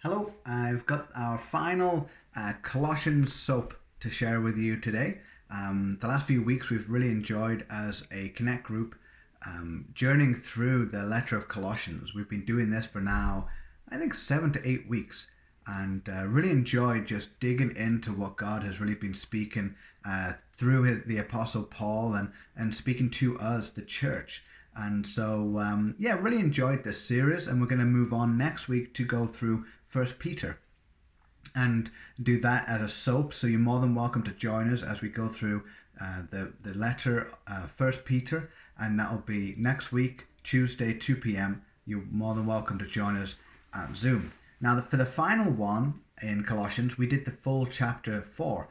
Hello, I've got our final Colossians soap to share with you today. The last few weeks we've really enjoyed as a Connect group journeying through the letter of Colossians. We've been doing this for now, I think, 7 to 8 weeks, and really enjoyed just digging into what God has really been speaking through the Apostle Paul and speaking to us, the church. And so, really enjoyed this series, and we're going to move on next week to go through First Peter and do that as a soap. So you're more than welcome to join us as we go through the letter First Peter, and that'll be next week, Tuesday, 2 p.m. You're more than welcome to join us at Zoom. Now, for the final one in Colossians, we did the full chapter 4.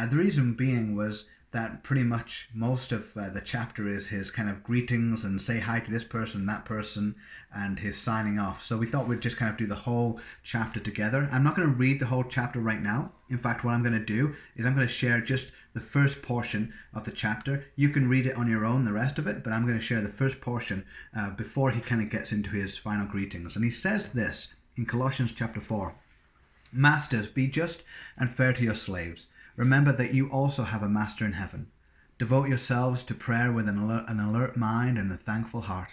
The reason being was that pretty much most of the chapter is his kind of greetings and say hi to this person, that person, and his signing off. So we thought we'd just kind of do the whole chapter together. I'm not going to read the whole chapter right now. In fact, what I'm going to do is I'm going to share just the first portion of the chapter. You can read it on your own, the rest of it, but I'm going to share the first portion before he kind of gets into his final greetings. And he says this in Colossians chapter 4. Masters, be just and fair to your slaves. Remember that you also have a master in heaven. Devote yourselves to prayer with an alert mind and a thankful heart.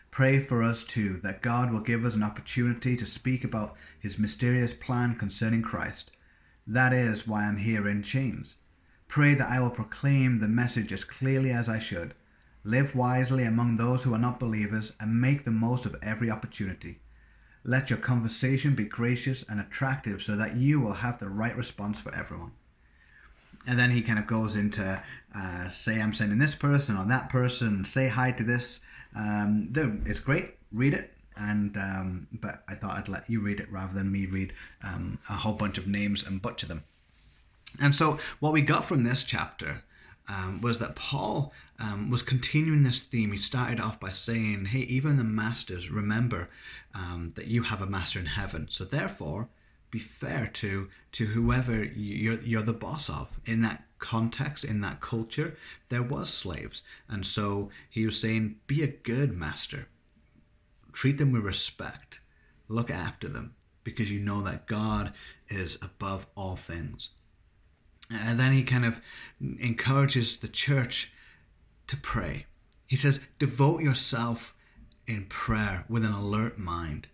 Pray for us too, that God will give us an opportunity to speak about his mysterious plan concerning Christ. That is why I'm here in chains. Pray that I will proclaim the message as clearly as I should. Live wisely among those who are not believers and make the most of every opportunity. Let your conversation be gracious and attractive so that you will have the right response for everyone. And then he kind of goes into say I'm sending this person or that person, say hi to this. It's great, read it. And but I thought I'd let you read it rather than me read a whole bunch of names and butcher them. And so what we got from this chapter was that Paul was continuing this theme. He started off by saying, hey, even the masters, remember that you have a master in heaven. So therefore, be fair to whoever you're the boss of. In that context, in that culture, there was slaves. And so he was saying, be a good master. Treat them with respect. Look after them, because you know that God is above all things. And then he kind of encourages the church to pray. He says, devote yourself in prayer with an alert mind.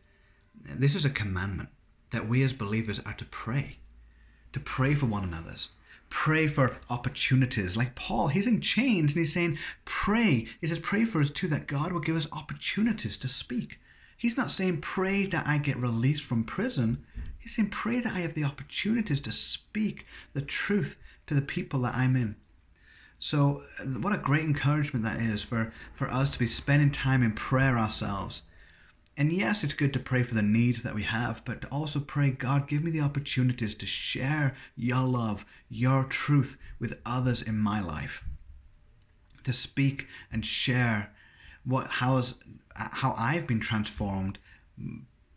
This is a commandment that we as believers are to pray for one another, pray for opportunities. Like Paul, he's in chains and he's saying, pray. He says, pray for us too, that God will give us opportunities to speak. He's not saying, pray that I get released from prison. He's saying, pray that I have the opportunities to speak the truth to the people that I'm in. So what a great encouragement that is for us to be spending time in prayer ourselves. And yes, it's good to pray for the needs that we have, but to also pray, God, give me the opportunities to share your love, your truth with others in my life. To speak and share how I've been transformed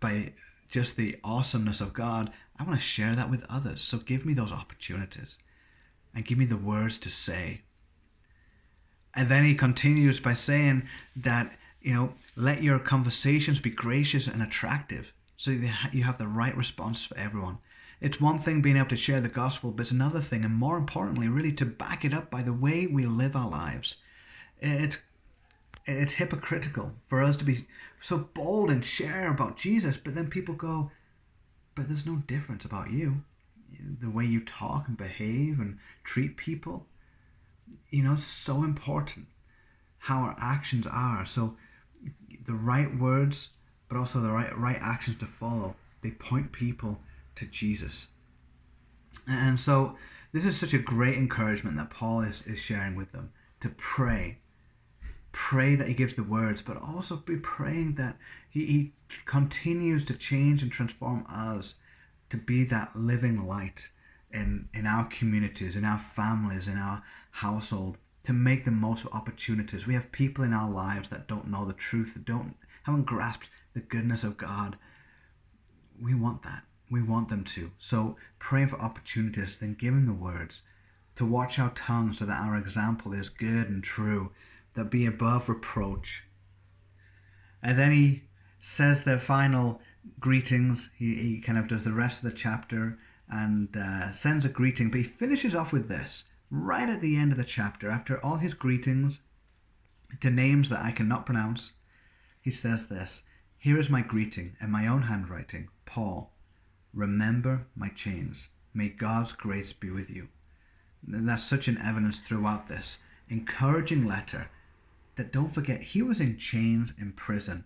by just the awesomeness of God. I want to share that with others. So give me those opportunities and give me the words to say. And then he continues by saying that, let your conversations be gracious and attractive so you have the right response for everyone. It's one thing being able to share the gospel, but it's another thing, and more importantly, really to back it up by the way we live our lives. It's hypocritical for us to be so bold and share about Jesus, but then people go, but there's no difference about you. The way you talk and behave and treat people, so important how our actions are. So the right words, but also the right actions to follow, they point people to Jesus. And so this is such a great encouragement that Paul is sharing with them, to pray that he gives the words, but also be praying that he continues to change and transform us to be that living light in our communities, in our families, in our household, to make the most of opportunities. We have people in our lives that don't know the truth, that haven't grasped the goodness of God. We want that. We want them to. So praying for opportunities, then giving the words, to watch our tongue so that our example is good and true, that be above reproach. And then he says the final greetings. He kind of does the rest of the chapter and sends a greeting, but he finishes off with this right at the end of the chapter. After all his greetings to names that I cannot pronounce, he says this: "Here is my greeting in my own handwriting, Paul. Remember my chains. May God's grace be with you." And that's such an evidence throughout this encouraging letter that, don't forget, he was in chains in prison,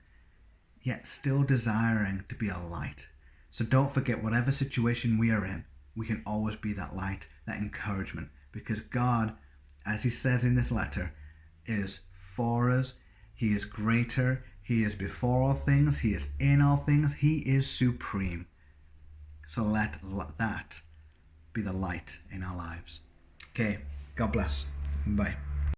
yet still desiring to be a light. So don't forget, whatever situation we are in, we can always be that light, that encouragement, because God, as he says in this letter, is for us. He is greater. He is before all things. He is in all things. He is supreme. So let that be the light in our lives. Okay, God bless. Bye.